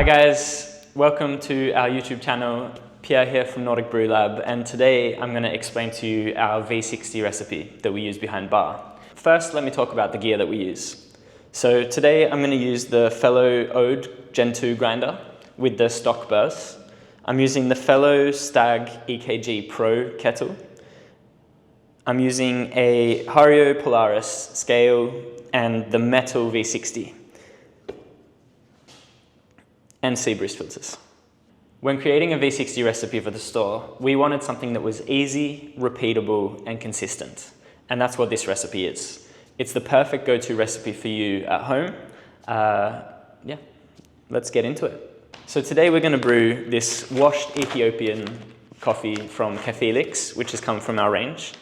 Hi guys, welcome to our YouTube channel. Pierre here from Nordic Brew Lab, and today I'm going to explain to you our V60 recipe that we use behind bar. First, let me talk about the gear that we use. So today I'm going to use the Fellow Ode Gen 2 grinder with the stock burrs. I'm using the Fellow Stag EKG Pro kettle. I'm using a Hario Polaris scale and the metal V60. And sea breeze filters. When creating a V60 recipe for the store, we wanted something that was easy, repeatable, and consistent. And that's what this recipe is. It's the perfect go-to recipe for you at home. Yeah, let's get into it. So today we're going to brew this washed Ethiopian coffee from Cafelix, which has come from our range.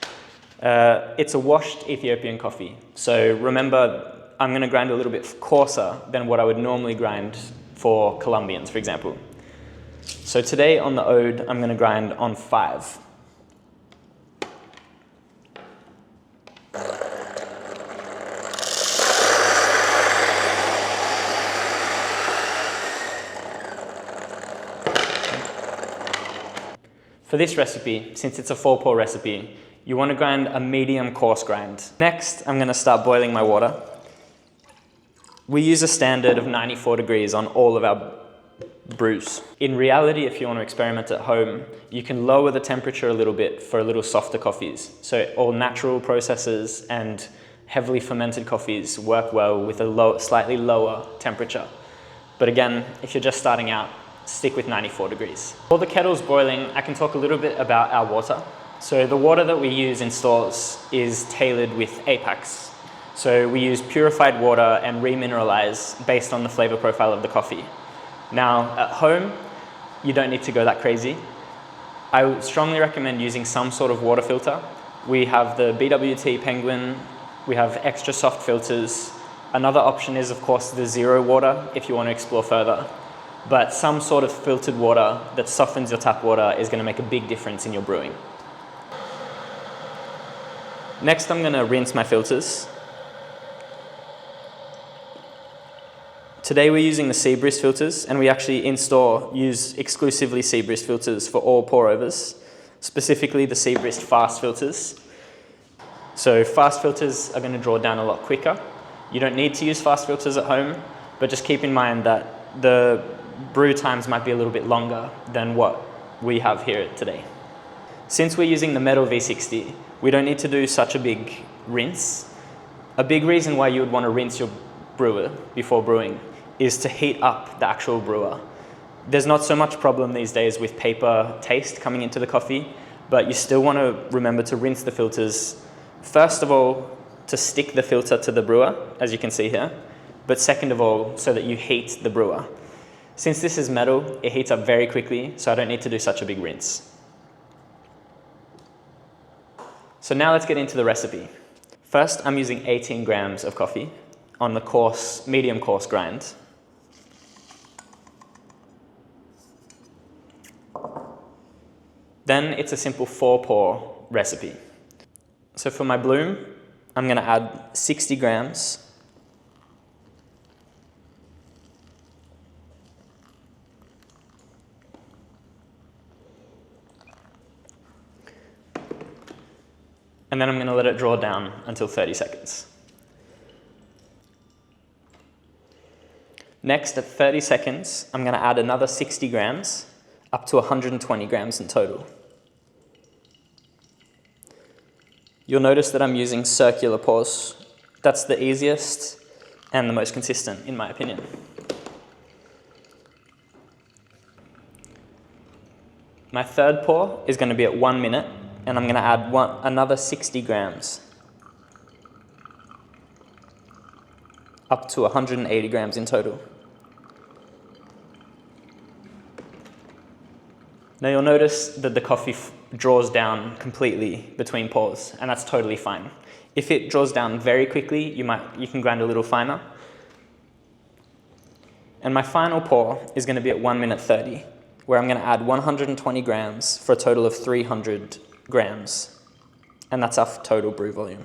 It's a washed Ethiopian coffee. So remember, I'm going to grind a little bit coarser than what I would normally grind for Colombians, for example. So today on the Ode, I'm going to grind on 5. For this recipe, since it's a 4-pour recipe, you want to grind a medium coarse grind. Next, I'm going to start boiling my water. We use a standard of 94 degrees on all of our brews. In reality, if you want to experiment at home, you can lower the temperature a little bit for a little softer coffees. So all natural processes and heavily fermented coffees work well with a slightly lower temperature. But again, if you're just starting out, stick with 94 degrees. While the kettle's boiling, I can talk a little bit about our water. So the water that we use in stores is tailored with Apex. So we use purified water and remineralize based on the flavor profile of the coffee. Now, at home, you don't need to go that crazy. I would strongly recommend using some sort of water filter. We have the BWT Penguin, we have Extra-Soft filters. Another option is, of course, the Zeroewater if you want to explore further. But some sort of filtered water that softens your tap water is going to make a big difference in your brewing. Next, I'm going to rinse my filters. Today we're using the sea breeze filters, and we actually in store use exclusively sea breeze filters for all pour overs, specifically the sea breeze fast filters. So fast filters are going to draw down a lot quicker. You don't need to use fast filters at home, but just keep in mind that the brew times might be a little bit longer than what we have here today. Since we're using the metal V60, we don't need to do such a big rinse. A big reason why you would want to rinse your brewer before brewing is to heat up the actual brewer. There's not so much problem these days with paper taste coming into the coffee, but you still want to remember to rinse the filters. First of all, to stick the filter to the brewer, as you can see here, but second of all, so that you heat the brewer. Since this is metal, it heats up very quickly, so I don't need to do such a big rinse. So now let's get into the recipe. First, I'm using 18 grams of coffee on the coarse, medium coarse grind. Then it's a simple 4-pour recipe. So for my bloom, I'm going to add 60 grams. And then I'm going to let it draw down until 30 seconds. Next, at 30 seconds, I'm going to add another 60 grams, up to 120 grams in total. You'll notice that I'm using circular pours. That's the easiest and the most consistent, in my opinion. My third pour is going to be at 1 minute, and I'm going to add another 60 grams, up to 180 grams in total. Now you'll notice that the coffee draws down completely between pours, and that's totally fine. If it draws down very quickly, you can grind a little finer. And my final pour is going to be at 1 minute 30, where I'm going to add 120 grams for a total of 300 grams, and that's our total brew volume.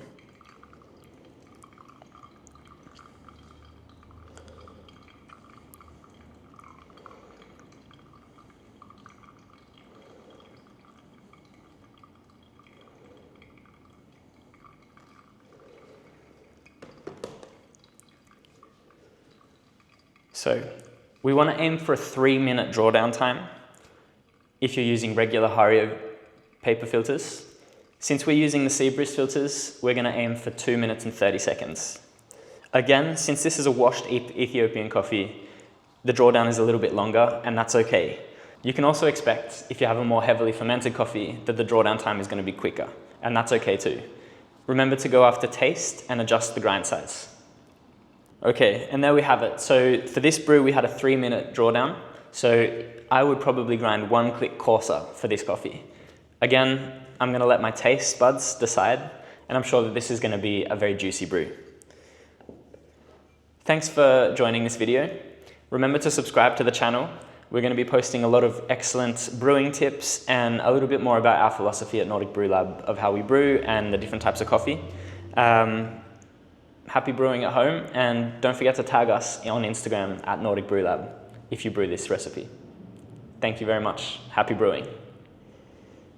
So we want to aim for a 3-minute drawdown time if you're using regular Hario paper filters. Since we're using the sea breeze filters, we're going to aim for 2 minutes and 30 seconds. Again, since this is a washed Ethiopian coffee, the drawdown is a little bit longer, and that's okay. You can also expect, if you have a more heavily fermented coffee, that the drawdown time is going to be quicker, and that's okay too. Remember to go after taste and adjust the grind size. Okay, and there we have it. So for this brew, we had a 3-minute drawdown. So I would probably grind 1 click coarser for this coffee. Again, I'm going to let my taste buds decide, and I'm sure that this is going to be a very juicy brew. Thanks for joining this video. Remember to subscribe to the channel. We're going to be posting a lot of excellent brewing tips and a little bit more about our philosophy at Nordic Brew Lab of how we brew and the different types of coffee. Happy brewing at home, and don't forget to tag us on Instagram at Nordic Brew Lab if you brew this recipe. Thank you very much. Happy brewing.